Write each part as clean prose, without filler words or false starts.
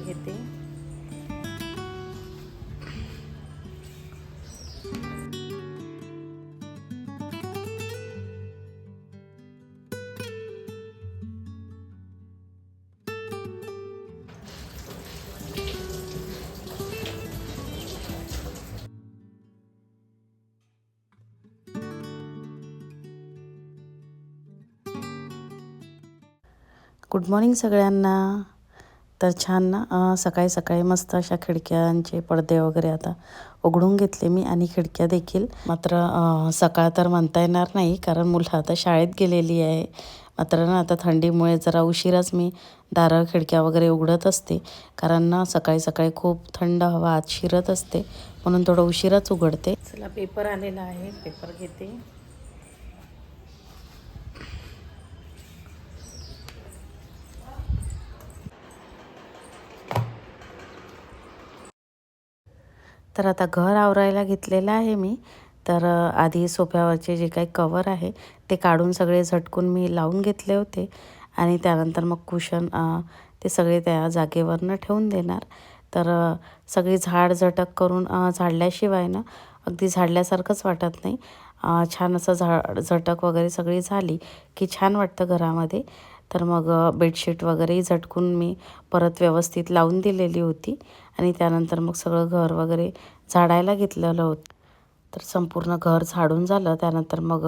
घेते. Good morning सगळ्यांना. तर छान ना सकाळी सकाळी मस्त अशा खिडक्यांचे पडदे वगैरे आता उघडून घेतले मी आणि खिडक्या देखील. मात्र सकाळ तर म्हणता येणार नाही कारण मुलं आता शाळेत गेलेली आहे. मात्र ना आता थंडीमुळे जरा उशिराच मी दारं खिडक्या वगैरे उघडत असते कारण ना सकाळी सकाळी खूप थंड हवा आत शिरत असते म्हणून थोडं उशिराच उघडते. चला पेपर आलेला आहे, पेपर घेते. तर आता घर आवरायला घेतलेलं आहे मी. तर आधी सोफ्यावरचे जे काही कवर आहे ते काढून सगळे झटकून मी लावून घेतले होते आणि त्यानंतर मग कुशन ते सगळे त्या जागेवरनं ठेवून देणार. तर सगळी झटक करून झाडल्याशिवाय ना अगदी झाडल्यासारखंच वाटत नाही. छान असं झटक वगैरे सगळी झाली की छान वाटतं घरामध्ये. तर मग बेडशीट वगैरेही झटकून मी परत व्यवस्थित लावून दिलेली होती आणि त्यानंतर मग सगळं घर वगैरे झाडायला घेतलेलं होतं. तर संपूर्ण घर झाडून झालं त्यानंतर मग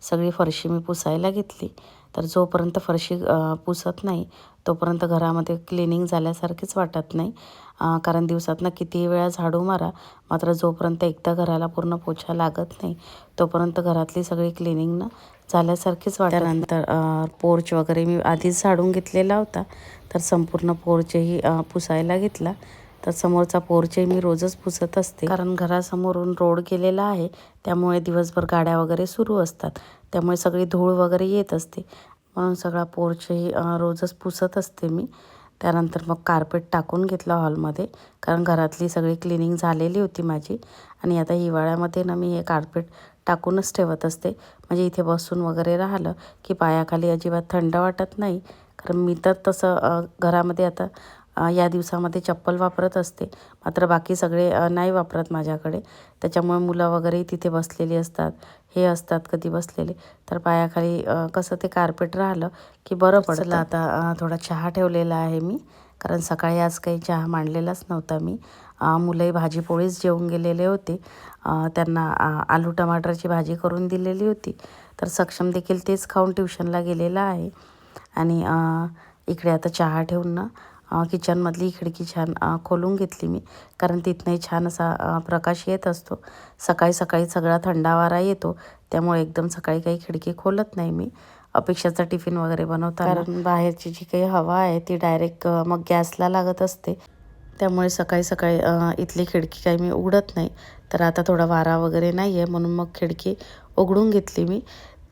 सगळी फरशी मी पुसायला घेतली. तर जोपर्यंत फरशी पुसत नाही तोपर्यंत घरामध्ये क्लिनिंग झाल्यासारखीच वाटत नाही. कारण दिवसातनं कितीही वेळा झाडू मारा मात्र जोपर्यंत एकदा घराला पूर्ण पोछा लागत नाही तोपर्यंत घरातली सगळी क्लिनिंग झाल्यासारखीच वाटत. त्यानंतर पोर्च वगैरे मी आधीच झाडून घेतलेला होता तर संपूर्ण पोर्चही पुसायला घेतला. तर समोरचा पोर्चही मी रोजच पुसत असते कारण घरासमोरून रोड गेलेला आहे त्यामुळे दिवसभर गाड्या वगैरे सुरू असतात त्यामुळे सगळी धूळ वगैरे येत असते म्हणून सगळा पोर्चही रोजच पुसत असते मी. त्यानंतर मग कार्पेट टाकून घेतला हॉलमध्ये कारण घरातली सगळी क्लिनिंग झालेली होती माझी आणि आता हिवाळ्यामध्ये ना मी हे कार्पेट टाकूनच ठेवत असते म्हणजे इथे बसून वगैरे राहिलं की पायाखाली अजिबात थंड वाटत नाही. कारण मी तर तसं घरामध्ये आता या दिवसामध्ये चप्पल वापरत असते मात्र बाकी सगळे नाही वापरत माझ्याकडे. त्याच्यामुळे मुलं वगैरे तिथे बसलेली असतात, हे असतात कधी बसलेले तर पायाखाली कसं ते कार्पेट राहिलं की बरं पडतं. आता थोडा चहा ठेवलेला आहे मी कारण सकाळी आज काही चहा मांडलेलाच नव्हता मी. मुलंही भाजीपोळीच जेवून गेलेले होते. त्यांना आलू टमाटरची भाजी करून दिलेली होती तर सक्षम देखील तेच खाऊन ट्युशनला गेलेला आहे. आणि इकडे आता चहा ठेवून ना किचनमधली खिडकी छान खोलून घेतली मी कारण तिथनंही छान असा प्रकाश येत असतो. सकाळी सकाळी सगळा थंडा वारा येतो त्यामुळे एकदम सकाळी काही खिडकी खोलत नाही मी. अपेक्षाचा टिफिन वगैरे बनवताना कारण बाहेरची जी काही हवा आहे ती डायरेक्ट मग गॅसला लागत असते त्यामुळे सकाळी सकाळी इथली खिडकी काही मी उघडत नाही. तर आता थोडा वारा वगैरे नाही आहे म्हणून मग खिडकी उघडून घेतली मी.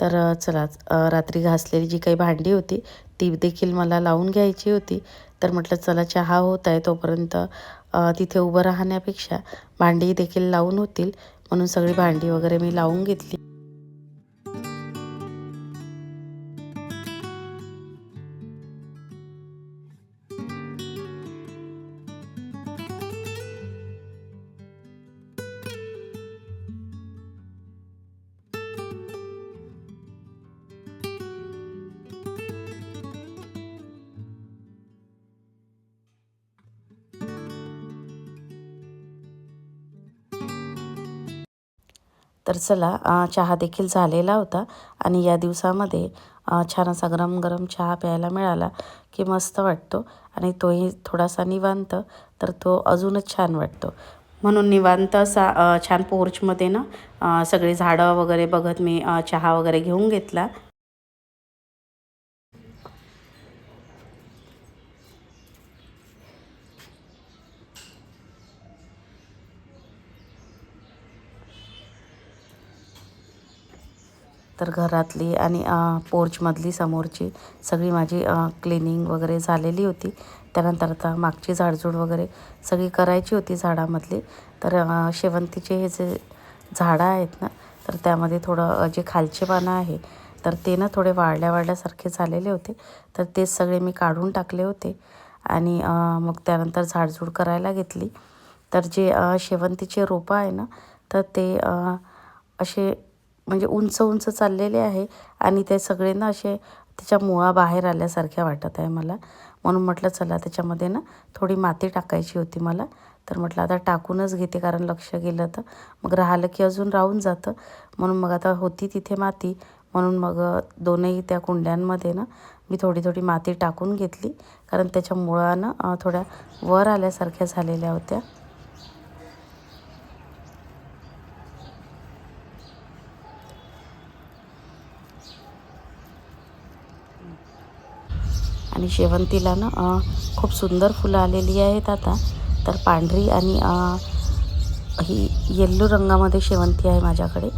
तर चला रात्री घासलेली जी काही भांडी होती ती देखील मला लावून घ्यायची होती. तर म्हटलं चला चहा होत आहे तोपर्यंत तिथे उभं राहण्यापेक्षा भांडी देखील लावून होतील म्हणून सगळी भांडी वगैरे मी लावून घेतली. तर चला चहा देखील झालेला होता आणि या दिवसामध्ये छान असा गरम गरम चहा प्यायला मिळाला की मस्त वाटतो आणि तोही थोडासा निवांत तर तो अजूनच छान वाटतो. म्हणून निवांत असा छान पोर्चमध्ये ना सगळी झाडं वगैरे बघत मी चहा वगैरे घेऊन घेतला. तर घरातली आणि पोर्चमधली समोरची सगळी माझी क्लिनिंग वगैरे झालेली होती. त्यानंतर आता मागची झाडझूड वगैरे सगळी करायची होती झाडामधली. तर शेवंतीचे हे जे झाडं आहेत ना तर त्यामध्ये थोडं जे खालचे पानं आहे तर ते ना थोडे वाळल्यासारखे झालेले होते तर ते सगळे मी काढून टाकले होते आणि मग त्यानंतर झाडझूड करायला घेतली. तर जे शेवंतीचे रोपं आहे ना, तर ते असे म्हणजे उंच उंच चाललेले आहे आणि ते सगळे ना असे त्याच्या मुळा बाहेर आल्यासारख्या वाटत आहे मला. म्हणून म्हटलं चला त्याच्यामध्ये ना थोडी माती टाकायची होती मला. तर म्हटलं आता टाकूनच घेते, कारण लक्ष गेलं तर मग राहिलं की अजून राहून जातं. म्हणून मग आता होती तिथे माती, म्हणून मग दोनही त्या कुंड्यांमध्ये ना मी थोडी थोडी माती टाकून घेतली, कारण त्याच्या मुळानं थोड्या वर आल्यासारख्या झालेल्या होत्या. आणि शेवंतीला ना खूप सुंदर फुलं आलेली आहेत आता. तर पांढरी आणि ही येल्लो रंगामध्ये शेवंती आहे माझ्याकडे.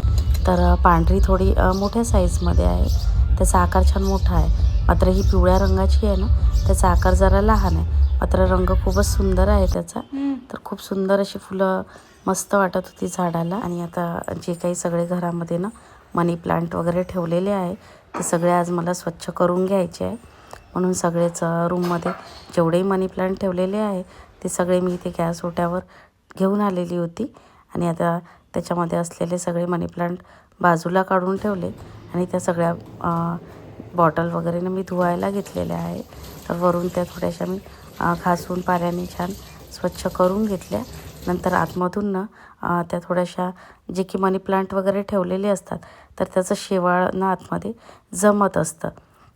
तर पांढरी थोडी मोठ्या साईजमध्ये आहे, त्याचा आकार छान मोठा आहे. मात्र ही पिवळ्या रंगाची आहे ना, त्याचा आकार जरा लहान आहे, मात्र रंग खूपच सुंदर आहे त्याचा. तर खूप सुंदर अशी फुलं मस्त वाटत होती झाडाला. आणि आता जे काही सगळे घरामध्ये ना मनी प्लांट वगैरे ठेवलेले आहे, ते सगळे आज मला स्वच्छ करून घ्यायचे आहे. म्हणून सगळेच रूममध्ये जेवढेही मनी प्लांट ठेवलेले आहे ते सगळे मी इथे गॅस ओट्यावर घेऊन आलेली होती. आणि आता त्याच्यामध्ये असलेले सगळे मनी प्लांट बाजूला काढून ठेवले आणि त्या सगळ्या बॉटल वगैरे मी धुवायला घेतलेल्या आहे. तर वरून त्या थोड्याशा मी घासून पाण्याने छान स्वच्छ करून घेतल्या. नंतर आतमधून ना त्या थोड्याशा जे की मनी प्लांट वगैरे ठेवलेले असतात, तर त्याचं शेवाळ ना आतमध्ये जमत असतं.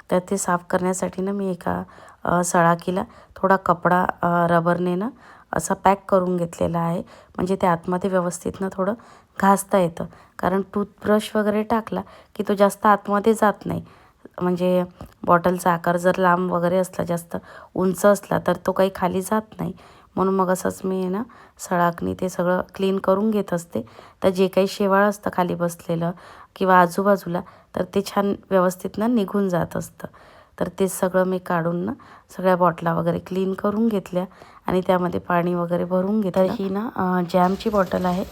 तर ते साफ करण्यासाठी ना मी एका सळाकीला थोडा कपडा रबरने ना असा पॅक करून घेतलेला आहे, म्हणजे ते आतमध्ये व्यवस्थित ना थोडं घासता येतं. कारण टूथब्रश वगैरे टाकला की तो जास्त आतमध्ये जात नाही. म्हणजे बॉटलचा आकार जर लांब वगैरे असला, जास्त उंच असला, तर तो काही खाली जात नाही. म्हणून मग असंच मी ना सळाकनी ते सगळं क्लीन करून घेत असते. तर जे काही शेवाळ असतं खाली बसलेलं किंवा आजूबाजूला, तर ते छान व्यवस्थित ना निघून जात असतं. तर ते सगळं मी काढून ना सगळ्या बॉटला वगैरे क्लीन करून घेतल्या आणि त्यामध्ये पाणी वगैरे भरून घेतलं. तर ही ना जॅमची बॉटल आहे,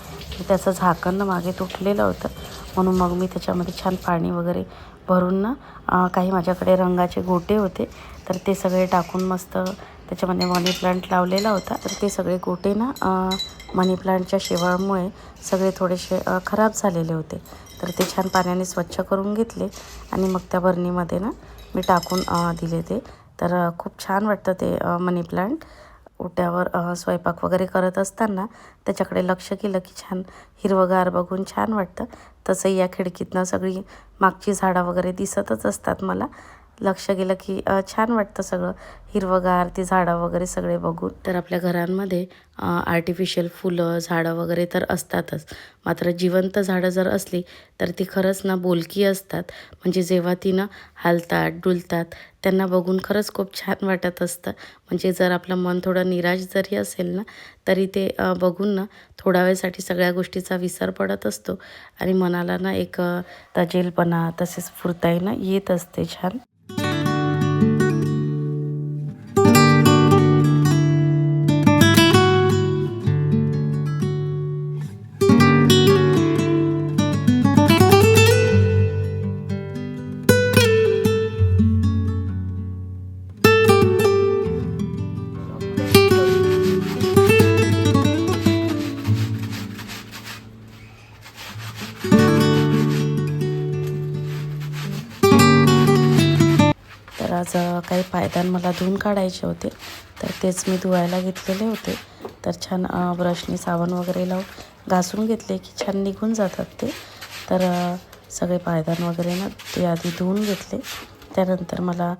त्याचं झाकण ना मागे तुटलेलं होतं, म्हणून मग मी त्याच्यामध्ये छान पाणी वगैरे भरून ना काही माझ्याकडे रंगाचे गोटे होते, तर ते सगळे टाकून मस्त त्याच्यामध्ये मनी प्लांट लावलेला होता. तर ते सगळे गोटे ना मनी प्लांटच्या शेवाळामुळे सगळे थोडेसे खराब झालेले होते. तर ते छान पाण्याने स्वच्छ करून घेतले आणि मग त्या बरणीमध्ये ना मी टाकून दिले ते. तर खूप छान वाटतं ते मनी प्लांट. ओट्यावर स्वयंपाक वगैरे करत असताना त्याच्याकडे लक्ष केलं की छान हिरवंगार बघून छान वाटतं. तसंही या खिडकीतनं सगळी मागची झाडं वगैरे दिसतच असतात मला. लक्ष गेलं की छान वाटतं सगळं हिरवंगार, ती झाडं वगैरे सगळे बघून. तर आपल्या घरांमध्ये आर्टिफिशियल फुलं झाडं वगैरे तर असतातच, मात्र जिवंत झाडं जर असली तर ती खरंच ना बोलकी असतात. म्हणजे जेव्हा ती ना हालतात डुलतात, त्यांना बघून खरंच खूप छान वाटत असतं. म्हणजे जर आपलं मन थोडं निराश जरी असेल ना, तरी ते बघून ना थोड्या वेळसाठी सगळ्या गोष्टीचा विसर पडत असतो आणि मनाला ना एक तजेलपणा तसेच स्फूर्ती ना येत असते छान. तर आज काही पायदान मला धुवून काढायचे होते, तर तेच मी धुवायला घेतलेले होते. तर छान ब्रशने साबण वगैरे लावून घासून घेतले की छान निघून जातात ते. तर सगळे पायदान वगैरे ना ते आधी धुवून घेतले. त्यानंतर मला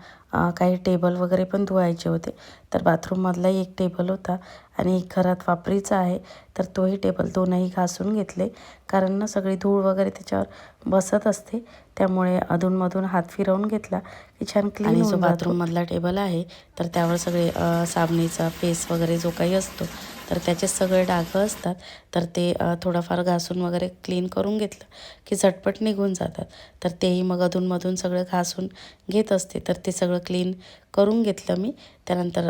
काही टेबल वगैरे पण धुवायचे होते. तर बाथरूममधलाही एक टेबल होता आणि एक घरात वापरीचा आहे, तर तोही टेबल दोनही घासून घेतले. कारण ना सगळी धूळ वगैरे त्याच्यावर बसत असते, त्यामुळे अधूनमधून हात फिरवून घेतला की छान क्लीन होऊन जातो. आणि जो बाथरूममधला टेबल आहे, तर त्यावर सगळे साबणीचा फेस वगैरे जो काही असतो, तर त्याचे सगळे डाग असतात. तर ते थोडंफार घासून वगैरे क्लीन करून घेतलं की झटपट निघून जातात. तर तेही मग अधूनमधून सगळं घासून घेत असते. तर ते सगळं क्लीन करून घेतलं मी. त्यानंतर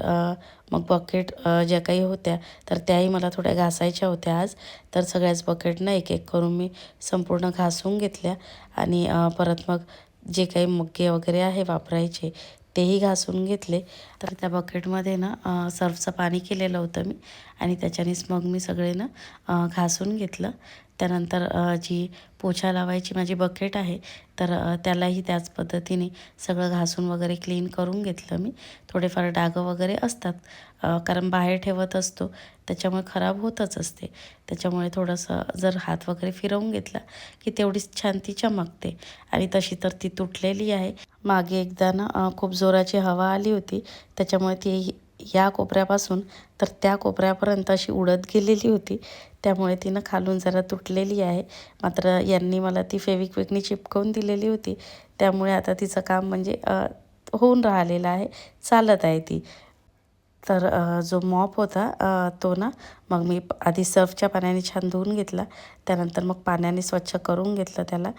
मग बकेट ज्या काही होत्या, तर त्याही मला थोड्या घासायच्या होत्या आज. तर सगळ्याच बकेटनं एक एक करून मी संपूर्ण घासून घेतल्या आणि परत मग जे काही मग्गे वगैरे आहे वापरायचे, तेही घासून घेतले. तर त्या बकेटमध्ये ना सर्फचं पाणी केलेलं होतं मी आणि त्याच्यानेच मग मी सगळे ना घासून घेतलं. त्यानंतर जी पोछा लावायची माझी बकेट आहे तर त्यालाही त्याच पद्धतीने सगळं घासून वगैरे क्लीन करून घेतलं मी. थोडेफार डागं वगैरे असतात कारण बाहेर ठेवत असतो त्याच्यामुळे खराब होतच असते. त्याच्यामुळे थोडंसं जर हात वगैरे फिरवून घेतला की तेवढीच छान ती चमकते आणि तशी तर ती तुटलेली आहे. मागे एकदा ना खूप जोराची हवा आली होती त्याच्यामुळे ती या कोपऱ्यापासून तर त्या कोपऱ्यापर्यंत अशी उडत गेलेली होती. त्यामुळे ती ना खालून जरा तुटलेली आहे. मात्र यांनी मला ती फेविक्विकनी चिपकवून दिलेली होती. त्यामुळे आता तिचं काम म्हणजे होऊन राहिलेलं आहे, चालत आहे ती. तर जो मॉप होता तो ना मग मी आधी सर्फच्या पाण्याने छान धुवून घेतला. त्यानंतर मग पाण्याने स्वच्छ करून घेतलं त्याला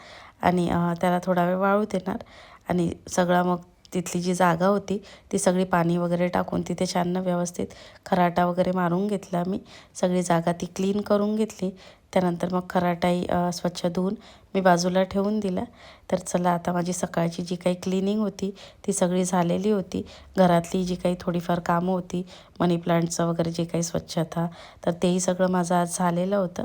आणि त्याला थोडा वेळ वाळू देणार आणि सगळा मग तिथली जी जागा होती ती सगळी पाणी वगैरे टाकून तिथे छान व्यवस्थित खराटा वगैरे मारून घेतला मी. सगळी जागा ती क्लीन करून घेतली. त्यानंतर मग खराटाही स्वच्छ धुवून मी बाजूला ठेवून दिला. तर चला आता माझी सकाळची जी काही क्लिनिंग होती ती सगळी झालेली होती. घरातली जी काही थोडीफार कामं होती, मनी प्लांटचं वगैरे जे काही स्वच्छता, तर तेही सगळं माझं आज झालेलं होतं.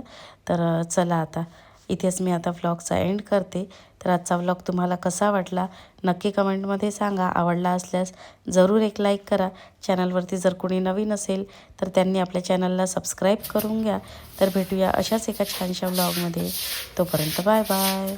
तर चला आता इथेच मी आता व्लॉगचा एंड करते. तर आजचा व्लॉग तुम्हाला कसा वाटला नक्की कमेंटमध्ये सांगा. आवडला असल्यास जरूर एक लाईक करा. चॅनलवरती जर कोणी नवीन असेल तर त्यांनी आपल्या चॅनलला सबस्क्राईब करून घ्या. तर भेटूया अशाच एका छानशा व्लॉगमध्ये. तोपर्यंत बाय बाय.